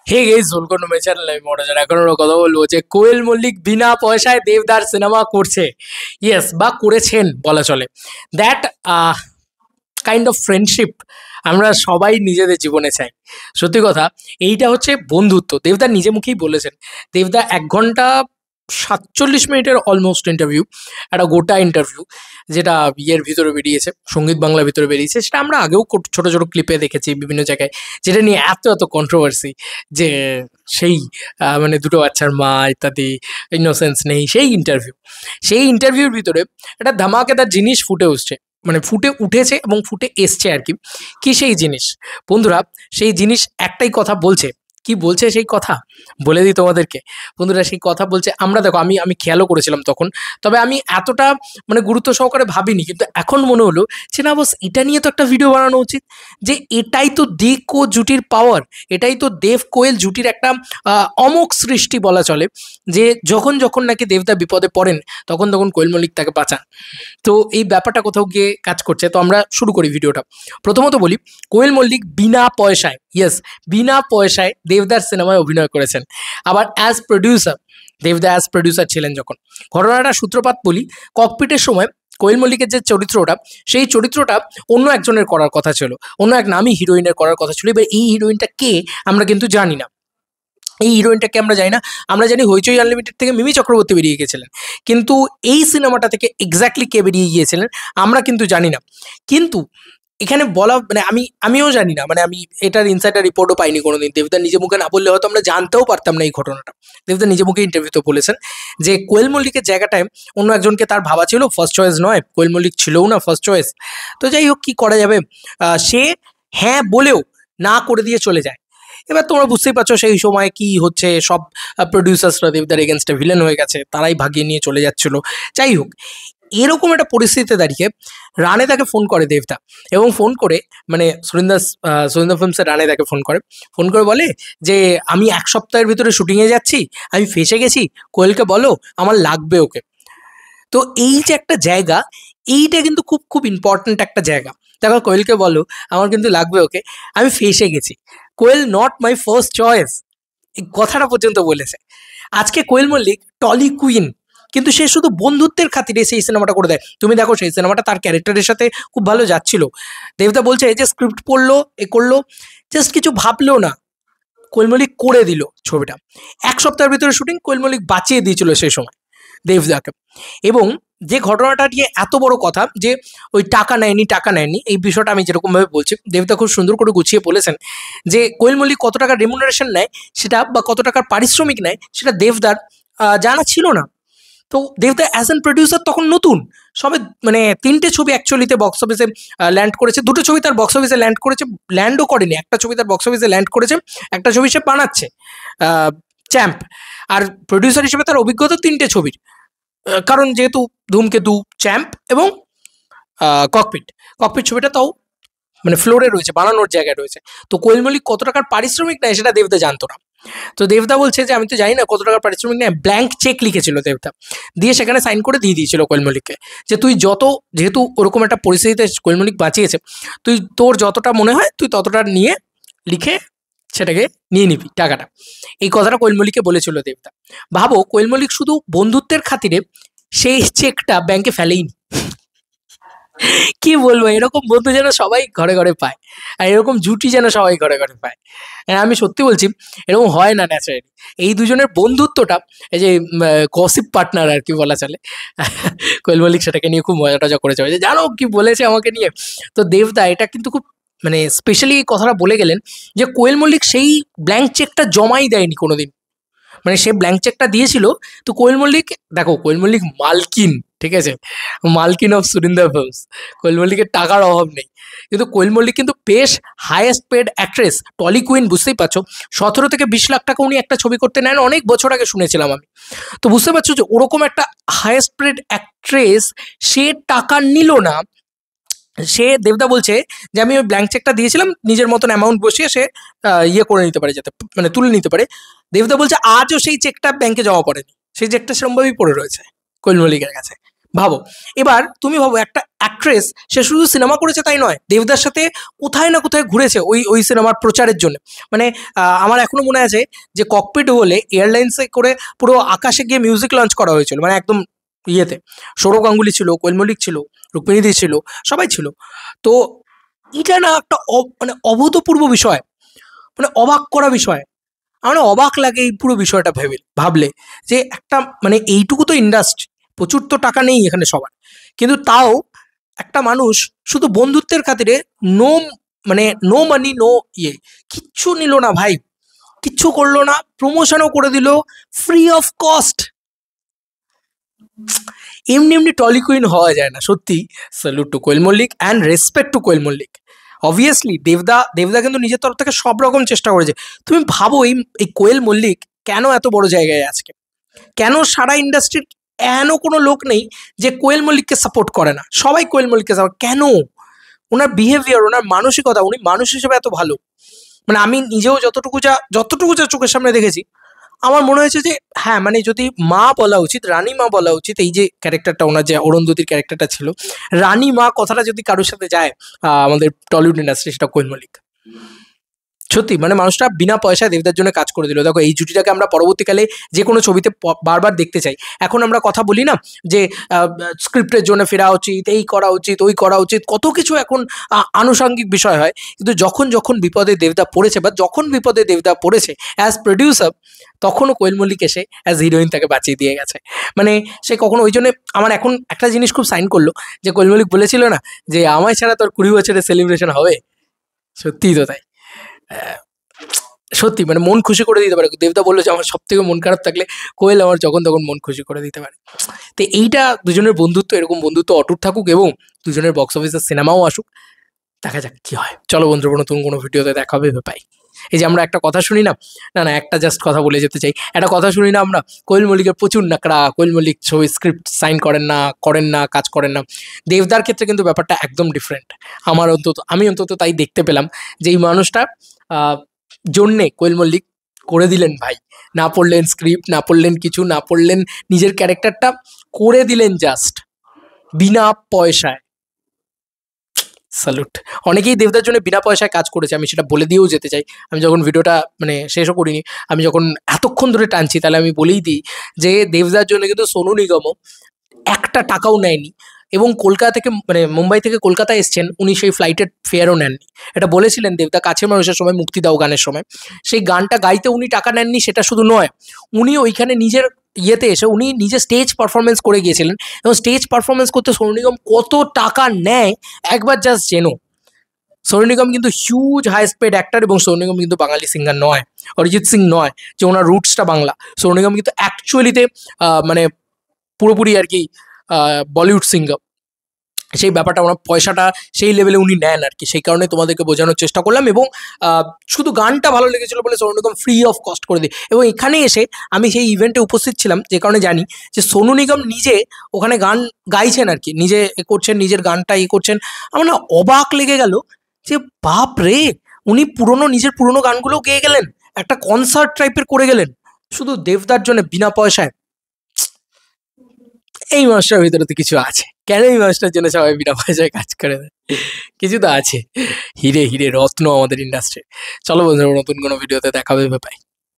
Hey guys welcome to my channel. আমি মনোজ, এখন আমরা কথা বলবো যে কোয়েল মল্লিক বিনা পয়সায় দেবদার সিনেমা করছে, ইয়েস, বা করেছেন বলা চলে। দ্যাট কাইন্ড অফ ফ্রেন্ডশিপ আমরা সবাই নিজেদের জীবনে চাই। সত্যি কথা, এইটা হচ্ছে বন্ধুত্ব। দেবদা নিজে মুখেই বলেছেন। দেবদা 1 ঘন্টা 47 মিনিটের অলমোস্ট ইন্টারভিউ, একটা গোটা ইন্টারভিউ, যেটা ইয়ের ভিতরে বেরিয়েছে, সঙ্গীত বাংলার ভিতরে বেরিয়েছে। সেটা আমরা আগেও ছোট ছোট ক্লিপে দেখেছি বিভিন্ন জায়গায়, যেটা নিয়ে এত এত কন্ট্রোভার্সি যে সেই মানে দুটো বাচ্চার মা ইত্যাদি, ইনোসেন্স নেই সেই ইন্টারভিউ। সেই ইন্টারভিউর ভিতরে একটা ধামাকেদার জিনিস ফুটে উঠছে, মানে ফুটে উঠেছে এবং ফুটে এসছে আর কি। কি সেই জিনিস বন্ধুরা? সেই জিনিস একটাই কথা বলছে। কি বলছে সেই কথা বলে দিই তোমাদেরকে। বন্ধুরা সেই কথা বলছে, আমরা দেখো, আমি আমি খেয়ালও করেছিলাম তখন, তবে আমি এতটা মানে গুরুত্ব সহকারে ভাবিনি, কিন্তু এখন মনে হলো যে না বস, এটা নিয়ে তো একটা ভিডিও বানানো উচিত। যে এটাই তো দেব কো জুটির পাওয়ার, এটাই তো দেব কোয়েল জুটির একটা অমোঘ সৃষ্টি বলা চলে। যে যখন যখন নাকি দেবদা বিপদে পড়েন, তখন তখন কোয়েল মল্লিক তাকে বাঁচান। তো এই ব্যাপারটা কোথাও গিয়ে কাজ করছে। তো আমরা শুরু করি ভিডিওটা। প্রথমত বলি, কোয়েল মল্লিক বিনা পয়সায়, ইয়েস, বিনা পয়সায় দেবদার সিনেমায় অভিনয় করেছেন। আবার অ্যাজ প্রডিউসার, দেবদা অ্যাজ প্রডিউসার ছিলেন যখন। ঘটনাটা সূত্রপাত বলি, ককপিটের সময় কোয়েল মল্লিকের যে চরিত্রটা, সেই চরিত্রটা অন্য একজনের করার কথা ছিল, অন্য এক নামী হিরোইনের করার কথা ছিল। এবার এই হিরোইনটা কে আমরা কিন্তু জানি না। এই হিরোইনটাকে আমরা জানি না। আমরা জানি হইচই আনলিমিটেড থেকে মিমি চক্রবর্তী বেরিয়ে গেছিলেন, কিন্তু এই সিনেমাটা থেকে এক্স্যাক্টলি কে বেরিয়ে গিয়েছিলেন আমরা কিন্তু জানি না। কিন্তু এখানে বলা, মানে আমিও জানি না, মানে আমি এটার ইনসাইডার রিপোর্টও পাইনি কোনোদিন। দেবদা নিজে মুখে না বললে হয়তো আমরা জানতেও পারতাম না এই ঘটনাটা। দেবদা নিজে মুখে ইন্টারভিউতে বলেছেন যে কোয়েল মল্লিকের জায়গাটায় অন্য একজনকে তার ভাবা ছিল, ফার্স্ট চয়েস নয়, কোয়েল মল্লিক ছিলও না ফার্স্ট চয়েস। তো যাই হোক, কি করা যাবে, সে হ্যাঁ বলেও না করে দিয়ে চলে যায়। এবার তোমরা বুঝতেই পারছো সেই সময় কি হচ্ছে, সব প্রডিউসার্সরা দেবদার এগেনস্টে ভিলেন হয়ে গেছে, তারাই ভাগিয়ে নিয়ে চলে যাচ্ছিল। যাই হোক, এরকম একটা পরিস্থিতিতে দাঁড়িয়ে রানে তাকে ফোন করে দেবদা, এবং ফোন করে, মানে সুরিন্দর ফিল্মসের রানে তাকে ফোন করে বলে যে আমি 1 সপ্তাহের ভিতরে শুটিংয়ে যাচ্ছি, আমি ফেসে গেছি, কোয়েলকে বলো আমার লাগবে ওকে। তো এই যে একটা জায়গা, এইটা কিন্তু খুব খুব ইম্পর্ট্যান্ট একটা জায়গা। দেখো, কোয়েলকে বলো আমার কিন্তু লাগবে ওকে, আমি ফেসে গেছি, কোয়েল নট মাই ফার্স্ট চয়েস, এই কথাটা পর্যন্ত বলেছে। আজকে কোয়েল মল্লিক টলি কুইন, কিন্তু সে শুধু বন্ধুত্বের খাতিরে সেই সিনেমাটা করে দেয়। তুমি দেখো, সেই সিনেমাটা তার ক্যারেক্টারের সাথে খুব ভালো যাচ্ছিল। দেবদা বলছে যে স্ক্রিপ্ট পড়লো, এ করলো, জাস্ট কিছু ভাবলেও না, কোয়েল মল্লিক করে দিল ছবিটা। 1 সপ্তাহের ভিতরে শুটিং, কোয়েল মল্লিক বাঁচিয়ে দিয়েছিল সেই সময় দেবদাকে। এবং যে ঘটনাটা নিয়ে এত বড় কথা, যে ওই টাকা নেয়নি, এই বিষয়টা আমি যেরকমভাবে বলছি, দেবদা খুব সুন্দর করে গুছিয়ে বলেছেন যে কোয়েল মল্লিক কত টাকা রেমুনারেশন নেয় সেটা, বা কত টাকার পারিশ্রমিক নেয় সেটা দেবদার জানা ছিল না। তো দেবদা অ্যাজ অ্যান প্রডিউসার তখন নতুন, সবে মানে 3টে ছবি অ্যাকচুয়ালিতে বক্স অফিসে ল্যান্ড করেছে, 2টো ছবি তার বক্স অফিসে ল্যান্ড করেছে, ল্যান্ডও করেনি, একটা ছবি তার বক্স অফিসে ল্যান্ড করেছে, একটা ছবি সে বানাচ্ছে, চ্যাম্প। আর প্রডিউসার হিসেবে তার অভিজ্ঞতা 3টে ছবির, কারণ যেহেতু ধূমকেতু, চ্যাম্প এবং ককপিট, ককপিট ছবিটা তাও মানে ফ্লোরে রয়েছে, বানানোর জায়গায় রয়েছে। তো কোয়েল মল্লিক কত টাকার পারিশ্রমিক নেয় সেটা দেবদা জানতো না। তো দেবদা বলছে যে আমি তো জানি না কত টাকার পারিশ্রমিক নেয়, ব্ল্যাঙ্ক চেক লিখেছিল দেবদা, দিয়ে সেখানে সাইন করে দিয়ে দিয়েছিল কোয়েল মল্লিককে, যে তুই যেহেতু ওরকম একটা পরিস্থিতিতে কোয়েল মল্লিক বাঁচিয়েছে, তুই তোর যতটা মনে হয় তুই ততটা নিয়ে লিখে সেটাকে নিয়ে নিবি টাকাটা। এই কথাটা কোয়েল মল্লিককে বলেছিল দেবদা। ভাবো, কোয়েল মল্লিক শুধু বন্ধুত্বের খাতিরে সেই চেকটা ব্যাংকে ফেলেইনি। কি বলবো, এরকম বন্ধু যেন সবাই ঘরে ঘরে পায়, আর এরকম জুটি যেন সবাই ঘরে ঘরে পায়। আমি সত্যি বলছি, এরকম হয় না ন্যাচারালি। এই দুজনের বন্ধুত্বটা, এই যে গসিপ পার্টনার আর কি বলা চলে, কোয়েল মল্লিক সেটাকে নিয়ে খুব মজা টজা করেছে, যে জানো কি বলেছে আমাকে নিয়ে। তো দেবদা এটা কিন্তু খুব মানে স্পেশালি এই কথাটা বলে গেলেন যে কোয়েল মল্লিক সেই ব্ল্যাঙ্ক চেকটা জমাই দেয়নি কোনোদিন, মানে সে ব্ল্যাঙ্ক চেকটা দিয়েছিল। তো কোয়েল মল্লিক, দেখো কোয়েল মল্লিক মালকিন, ঠিক আছে, মালকিন অফ সুরিন্দর ফিল্মস, কোয়েল মল্লিকের টাকার অভাব নেই। কিন্তু কোয়েল মল্লিক কিন্তু বেশ highest paid actress, Tolly queen, বুঝতেই পারছো, 17 থেকে 20 লাখ টাকা উনি একটা ছবি করতে নেন, অনেক বছর আগে শুনেছিলাম আমি। তো বুঝতে পারছো যে ওরকম একটা হাইয়েস্ট পেড অ্যাক্ট্রেস, সে টাকা নিল না। সে, দেবদা বলছে যে আমি ওই ব্ল্যাঙ্ক চেকটা দিয়েছিলাম, নিজের মতন অ্যামাউন্ট বসিয়ে সে ইয়ে করে নিতে পারে, যাতে মানে তুলে নিতে পারে। দেবদা বলছে আজও সেই চেকটা ব্যাংকে জমা পড়েনি, সেই চেকটা সেরকমভাবেই পড়ে রয়েছে কোয়েল মল্লিকের কাছে। ভাবো, এবার তুমি ভাবো একটা অ্যাক্ট্রেস, সে শুধু সিনেমা করেছে তাই নয়, দেবদার সাথে কোথায় না কোথায় ঘুরেছে ওই ওই সিনেমার প্রচারের জন্য। মানে আমার এখনো মনে আছে যে ককপিট বলে এয়ারলাইন্সে করে পুরো আকাশে গিয়ে মিউজিক লঞ্চ করা হয়েছিল, মানে একদম ইয়েতে সৌরভ গাঙ্গুলি ছিল, কোয়েল মল্লিক ছিল, রুক্মিণীদি ছিল, সবাই ছিল। তো এটা না একটা মানে অভূতপূর্ব বিষয়, মানে অবাক করা বিষয়। আমার না অবাক লাগে এই পুরো বিষয়টা ভাবলে যে একটা মানে এইটুকু তো ইন্ডাস্ট্রি, প্রচুর তো টাকা নেই এখানে সবার, কিন্তু তাও একটা মানুষ শুধু বন্ধুত্বের খাতিরে নো, মানে নো মানি নো ইয়ে, কিচ্ছু নিল না ভাই, কিচ্ছু করলো না, প্রমোশনও করে দিল ফ্রি অফ কস্ট। এমনি এমনি টলি কুইন হওয়া যায় না সত্যি। Salute to Koel Mallick and respect to Koel Mallick. Obviously দেবদা কিন্তু নিজের তরফ থেকে সব রকম চেষ্টা করেছে। তুমি ভাবো এই কোয়েল মল্লিক কেন এত বড় জায়গায় আজকে, কেন সারা ইন্ডাস্ট্রির এমন কোনো লোক নেই যে কোয়েল মল্লিককে সাপোর্ট করে না, সবাই কোয়েল মল্লিককে সাপোর্ট, কেন? ওনার বিহেভিয়ার, ওনার মানসিকতা, উনি মানুষ হিসেবে এত ভালো। মানে আমি নিজেও যতটুকু যা চোখের সামনে দেখেছি, আমার মনে হয়েছে যে হ্যাঁ, মানে যদি মা বলা উচিত, রানী মা বলা উচিত, এই যে ক্যারেক্টারটা ওনার, যে অরুন্ধতির ক্যারেক্টারটা ছিল, রানী মা কথাটা যদি কারোর সাথে যায় আমাদের টলিউড ইন্ডাস্ট্রি, সেটা কোয়েল মল্লিক। সত্যি মানে মানুষটা বিনা পয়সায় দেবদার জন্য কাজ করে দিল। দেখো এই জুটিটাকে আমরা পরবর্তীকালে যে কোনো ছবিতে বারবার দেখতে চাই। এখন আমরা কথা বলি না যে স্ক্রিপ্টের জন্য ফেরা উচিত, এই করা উচিত, ওই করা উচিত, কত কিছু এখন আনুষঙ্গিক বিষয় হয়, কিন্তু যখন যখন বিপদে দেবদা পড়েছে, বা যখন বিপদে দেবদা পড়েছে অ্যাজ প্রডিউসার, তখনও কোয়েল মল্লিক এসে অ্যাজ হিরোইন তাকে বাঁচিয়ে দিয়ে গেছে। মানে সে কখনো, ওই জন্য আমার এখন একটা জিনিস খুব সাইন করলো, যে কোয়েল মল্লিক বলেছিল না যে আমায় ছাড়া তোর 20 বছরের সেলিব্রেশন হবে, সত্যিই তো তাই। সত্যি মানে মন খুশি করে দিতে পারে। দেবদা বললো যে আমার সব থেকে মন খারাপ থাকলে কোয়েল আমার যখন তখন মন খুশি করে দিতে পারে। তো এইটা দুজনের বন্ধুত্ব, এরকম বন্ধুত্ব অটুট থাকুক, এবং দুজনের বক্স অফিসের সিনেমাও আসুক, দেখা যাক কি হয়। চলো বন্ধুরা, নতুন কোনো ভিডিওতে দেখা হবে পাই। এই যে আমরা একটা কথা শুনি না, একটা জাস্ট কথা বলে যেতে চাই, একটা কথা শুনি না আমরা, কোয়েল মল্লিকের প্রচুর নাকড়া, কোয়েল মল্লিক ছবি স্ক্রিপ্ট সাইন করেন না, কাজ করেন না। দেবদার ক্ষেত্রে কিন্তু ব্যাপারটা একদম ডিফারেন্ট। আমি অন্তত তাই দেখতে পেলাম, যে এই মানুষটা জন্যে কোয়েল মল্লিক করে দিলেন ভাই, না পড়লেন স্ক্রিপ্ট, না পড়লেন কিছু, না পড়লেন নিজের ক্যারেক্টারটা, করে দিলেন জাস্ট বিনা পয়সায়। স্যালুট। অনেকেই দেবদার জন্য বিনা পয়সায় কাজ করেছে, আমি সেটা বলে দিয়েও যেতে চাই। আমি যখন ভিডিওটা মানে শেষও করিনি, আমি যখন এতক্ষণ ধরে টানছি, তাহলে আমি বলেই দিই যে দেবদার জন্য কিন্তু সোনু নিগমও একটা টাকাও নেয়নি, এবং কলকাতা থেকে, মানে মুম্বাই থেকে কলকাতায় এসছেন, উনি সেই ফ্লাইটের ফেয়ারও নেননি। এটা বলেছিলেন দেবদা কাছের মানুষের সময়, মুক্তি দাও গানের সময়, সেই গানটা গাইতে উনি টাকা নেননি। সেটা শুধু নয়, উনি ওইখানে নিজের ইয়েতে এসে উনি নিজে স্টেজ পারফরমেন্স করে গিয়েছিলেন, এবং স্টেজ পারফরমেন্স করতে সোনু নিগম কত টাকা নেয় একবার জাস্ট জেনো। সোনু নিগম কিন্তু হিউজ হাই স্পেড অ্যাক্টর, এবং সোনু নিগম কিন্তু বাঙালি সিঙ্গার নয়, অরিজিৎ সিং নয়, যে ওনার রুটসটা বাংলা। সোনু নিগম কিন্তু অ্যাকচুয়ালিতে মানে পুরোপুরি আর কি বলিউড সিঙ্গার। সেই ব্যাপারটা, ওনার পয়সাটা সেই লেভেলে উনি নেন আর কি। সেই কারণে তোমাদেরকে বোঝানোর চেষ্টা করলাম, এবং শুধু গানটা ভালো লেগেছিল বলে Sonu Nigam free of cost করে দিই। এবং এখানে এসে আমি সেই ইভেন্টে উপস্থিত ছিলাম, যে কারণে জানি যে সোনু নিগম নিজে ওখানে গান গাইছেন আর কি, নিজে করছেন, নিজের গানটা করছেন। আমার না অবাক লেগে গেল যে বাপ রে, উনি নিজের পুরনো গানগুলোও গেয়ে গেলেন, একটা কনসার্ট টাইপের করে গেলেন শুধু দেবদার জন্য বিনা পয়সায়। এই মানুষটার ভিতরে তো কিছু আছে, কেন এই মানুষটার জন্য সবাই বিনা পয়সায় কাজ করে দেয়? কিছু তো আছে, হিরে হিরে রত্ন আমাদের ইন্ডাস্ট্রি। চলো বন্ধুরা, নতুন কোনো ভিডিওতে দেখা হবে, বাই।